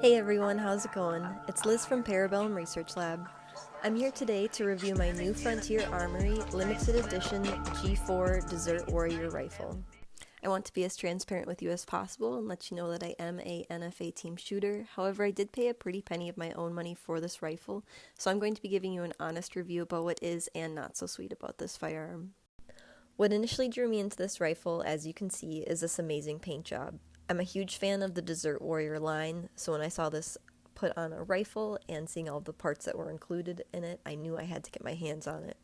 Hey everyone, how's it going? It's Liz from Parabellum Research Lab. I'm here today to review my new Frontier Armory limited edition G4 Desert Warrior rifle. I want to be as transparent with you as possible and let you know that I am a NFA team shooter. However, I did pay a pretty penny of my own money for this rifle, so I'm going to be giving you an honest review about what is and not so sweet about this firearm. What initially drew me into this rifle, as you can see, is this amazing paint job. I'm a huge fan of the Desert Warrior line, so when I saw this put on a rifle and seeing all the parts that were included in it, I knew I had to get my hands on it.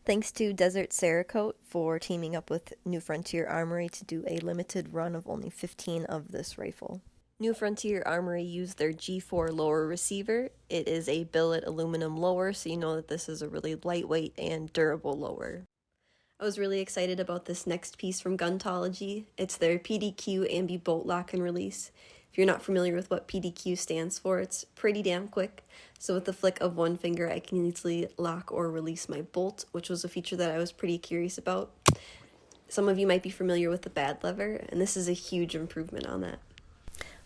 Thanks to Desert Cerakote for teaming up with New Frontier Armory to do a limited run of only 15 of this rifle. New Frontier Armory used their G4 lower receiver. It is a billet aluminum lower, so you know that this is a really lightweight and durable lower. I was really excited about this next piece from Guntology. It's their PDQ Ambi Bolt Lock and Release. If you're not familiar with what PDQ stands for, it's pretty damn quick. So with the flick of one finger, I can easily lock or release my bolt, which was a feature that I was pretty curious about. Some of you might be familiar with the bad lever, and this is a huge improvement on that.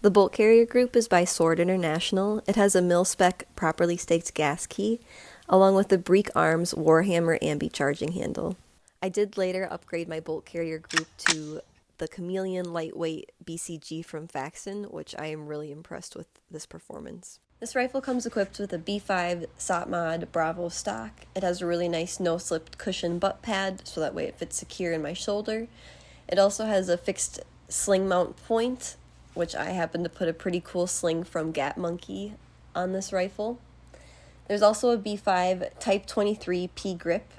The bolt carrier group is by Sword International. It has a mil-spec properly staked gas key, along with the Breek Arms Warhammer Ambi charging handle. I did later upgrade my bolt carrier group to the Chameleon lightweight BCG from Faxon, which I am really impressed with this performance. This rifle comes equipped with a B5 SOTMOD Bravo stock. It has a really nice no-slip cushion butt pad, so that way it fits secure in my shoulder. It also has a fixed sling mount point, which I happen to put a pretty cool sling from GatMonkey on this rifle. There's also a B5 Type 23 P grip.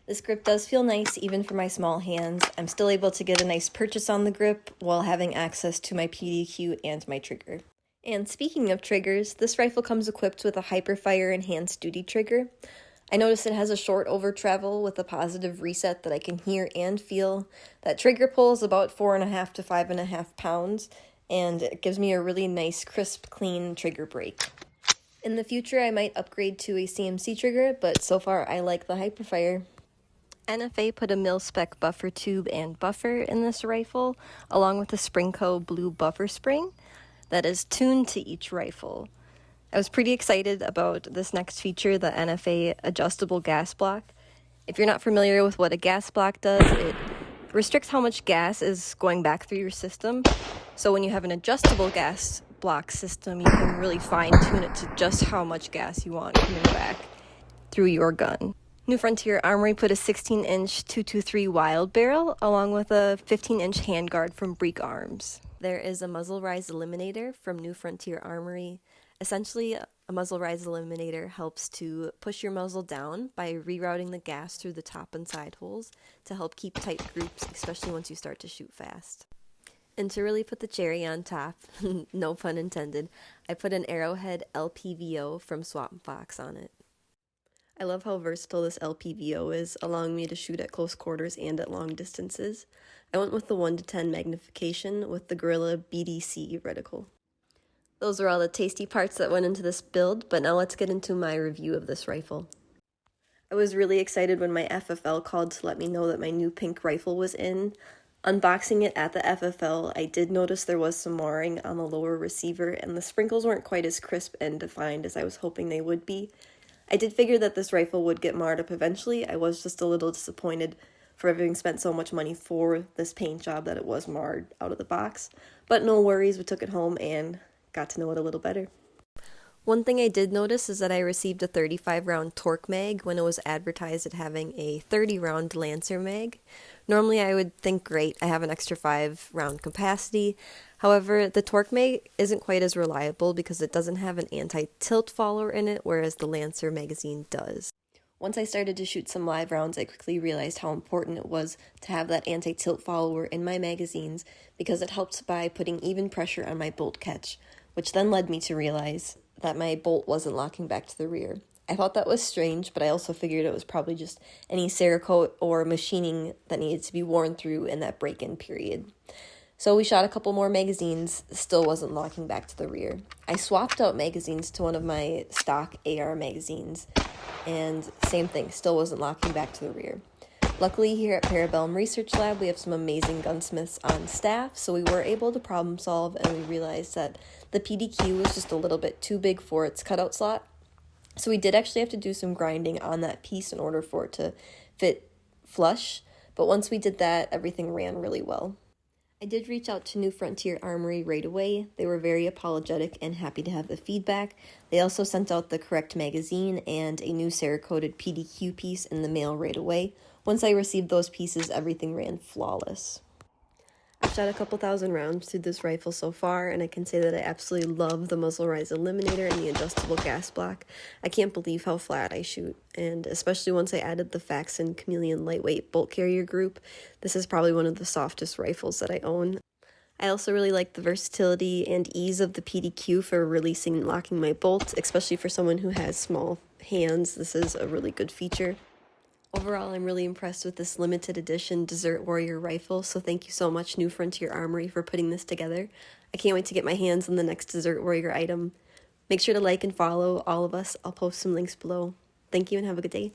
This grip does feel nice even for my small hands. I'm still able to get a nice purchase on the grip while having access to my PDQ and my trigger. And speaking of triggers, this rifle comes equipped with a Hyperfire enhanced duty trigger. I noticed it has a short over travel with a positive reset that I can hear and feel. That trigger pull is about 4.5 to 5.5 pounds, and it gives me a really nice, crisp, clean trigger break. In the future, I might upgrade to a CMC trigger, but so far I like the Hyperfire. NFA put a mil-spec buffer tube and buffer in this rifle, along with a Springco blue buffer spring that is tuned to each rifle. I was pretty excited about this next feature, the NFA adjustable gas block. If you're not familiar with what a gas block does, it restricts how much gas is going back through your system. So when you have an adjustable gas block system, you can really fine-tune it to just how much gas you want coming back through your gun. New Frontier Armory put a 16-inch 223 Wild Barrel along with a 15-inch handguard from Breek Arms. There is a muzzle rise eliminator from New Frontier Armory. Essentially, a muzzle rise eliminator helps to push your muzzle down by rerouting the gas through the top and side holes to help keep tight groups, especially once you start to shoot fast. And to really put the cherry on top, no pun intended, I put an Arrowhead Lpvo from SwampfoxOptics on it. I love how versatile this Lpvo is, allowing me to shoot at close quarters and at long distances. I went with the 1:10 magnification with the Gorilla BDC reticle. Those are all the tasty parts that went into this build, but now let's get into my review of this rifle. I was really excited when my FFL called to let me know that my new pink rifle was in. Unboxing it at the FFL, I did notice there was some marring on the lower receiver, and the sprinkles weren't quite as crisp and defined as I was hoping they would be. I did figure that this rifle would get marred up eventually. I was just a little disappointed for having spent so much money for this paint job that it was marred out of the box. But no worries, we took it home and got to know it a little better. One thing I did notice is that I received a 35-round Torque mag when it was advertised as having a 30-round Lancer mag. Normally I would think, great, I have an extra 5-round capacity. However, the Torque mag isn't quite as reliable because it doesn't have an anti-tilt follower in it, whereas the Lancer magazine does. Once I started to shoot some live rounds, I quickly realized how important it was to have that anti-tilt follower in my magazines because it helped by putting even pressure on my bolt catch, which then led me to realize that my bolt wasn't locking back to the rear. I thought that was strange, but I also figured it was probably just any Cerakote or machining that needed to be worn through in that break-in period. So we shot a couple more magazines, still wasn't locking back to the rear. I swapped out magazines to one of my stock AR magazines, and same thing, still wasn't locking back to the rear. Luckily, here at Parabellum Research Lab, we have some amazing gunsmiths on staff, so we were able to problem solve, and we realized that the PDQ was just a little bit too big for its cutout slot. So we did actually have to do some grinding on that piece in order for it to fit flush, but once we did that, everything ran really well. I did reach out to New Frontier Armory right away. They were very apologetic and happy to have the feedback. They also sent out the correct magazine and a new Cerakoted PDQ piece in the mail right away. Once I received those pieces, everything ran flawless. I've shot a couple thousand rounds through this rifle so far, and I can say that I absolutely love the muzzle rise eliminator and the adjustable gas block. I can't believe how flat I shoot, and especially once I added the Faxon Chameleon lightweight bolt carrier group, this is probably one of the softest rifles that I own. I also really like the versatility and ease of the PDQ for releasing and locking my bolts, especially for someone who has small hands. This is a really good feature. Overall, I'm really impressed with this limited edition Desert Warrior rifle, so thank you so much, New Frontier Armory, for putting this together. I can't wait to get my hands on the next Desert Warrior item. Make sure to like and follow all of us. I'll post some links below. Thank you and have a good day.